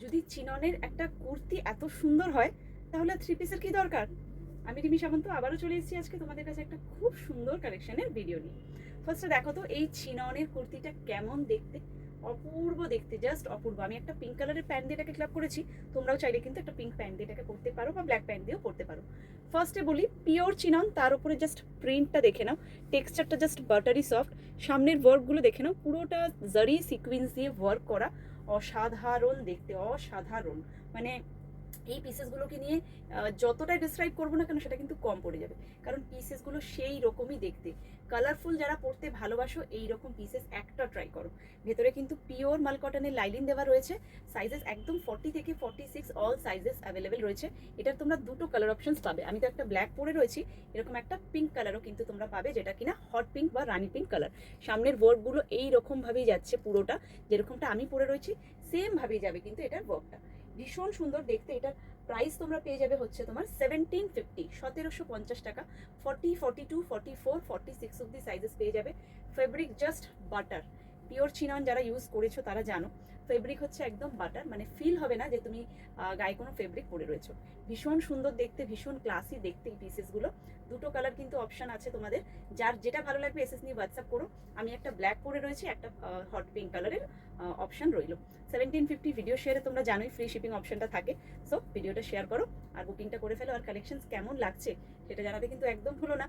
যদি চিননের একটা কুর্তি এত সুন্দর হয় তাহলে থ্রি পিসের কি দরকার। আমি রিমি সামন্ত আবারও চলে এসেছি আজকে তোমাদের কাছে একটা খুব সুন্দর কালেকশনের ভিডিও নিয়ে। ফার্স্টে দেখো তো এই চিননের কুর্তিটা কেমন দেখতে, অপূর্ব দেখতে, জাস্ট অপূর্ব। আমি একটা পিঙ্ক কালারের প্যান্ট দিয়ে এটাকে ক্লাব করেছি, তোমরাও চাইলে কিন্তু একটা পিঙ্ক প্যান্ট দিয়ে এটাকে পরতে পারো বা ব্ল্যাক প্যান্ট দিয়েও পরতে পারো। ফার্স্টে বলি পিওর চিনন, তার উপরে জাস্ট প্রিন্টটা দেখে নাও, টেক্সচারটা জাস্ট বাটারি সফট। সামনের ওয়ার্কগুলো দেখে নাও, পুরোটা জারি সিকুয়েন্স দিয়ে ওয়ার্ক করা, অসাধারণ দেখতে, অসাধারণ। মানে এই পিসেসগুলোকে নিয়ে যতটাই ডিসক্রাইব করবো না কেন সেটা কিন্তু কম পড়ে যাবে, কারণ পিসেসগুলো সেই রকমই দেখতে। কালারফুল যারা পরতে ভালোবাসো এই রকম পিসেস একটা ট্রাই করো। ভেতরে কিন্তু পিওর মাল কটনের লাইলিন দেওয়া রয়েছে, সাইজেস একদম 40 থেকে 46 অল সাইজেস অ্যাভেলেবেল রয়েছে। এটার তোমরা দুটো কালার অপশনস পাবে, আমি তো একটা ব্ল্যাক পরে রয়েছি, এরকম একটা পিঙ্ক কালারও কিন্তু তোমরা পাবে, যেটা কিনা হট পিঙ্ক বা রানি পিঙ্ক কালার। সামনের ওয়ার্কগুলো এই রকমভাবেই যাচ্ছে, পুরোটা যেরকমটা আমি পরে রয়েছি সেম ভাবেই যাবে কিন্তু এটার ওয়ার্কটা ভীষণ সুন্দর দেখতে। এটার প্রাইস তোমরা পেয়ে যাবে হচ্ছে তোমার 1750, 1750 টাকা। 40, 42, 44, 46 অব্দি সাইজেস পেয়ে যাবে। Fabric just butter, pure chinon যারা ইউজ করেছো তারা জানো ফেব্রিক হচ্ছে একদম বাটার, মানে ফিল হবে না যে তুমি গায়ে কোনো ফেব্রিক পরে রয়েছো। ভীষণ সুন্দর দেখতে, ভীষণ ক্লাসি দেখতে এই পিসেসগুলো। দুটো কালার কিন্তু অপশন আছে তোমাদের, যার যেটা ভালো লাগবে এসএস নিয়ে হোয়াটসঅ্যাপ করো। আমি একটা ব্ল্যাক পরে রয়েছি, একটা হট পিঙ্ক কালারের অপশন রইলো। 1750 ভিডিও শেয়ারে তোমরা জানোই ফ্রি শিপিং অপশনটা থাকে। সো ভিডিওটা শেয়ার করো আর বুকিংটা করে ফেলো, আর কালেকশন কেমন লাগছে সেটা জানাতে কিন্তু একদম ভুলো না।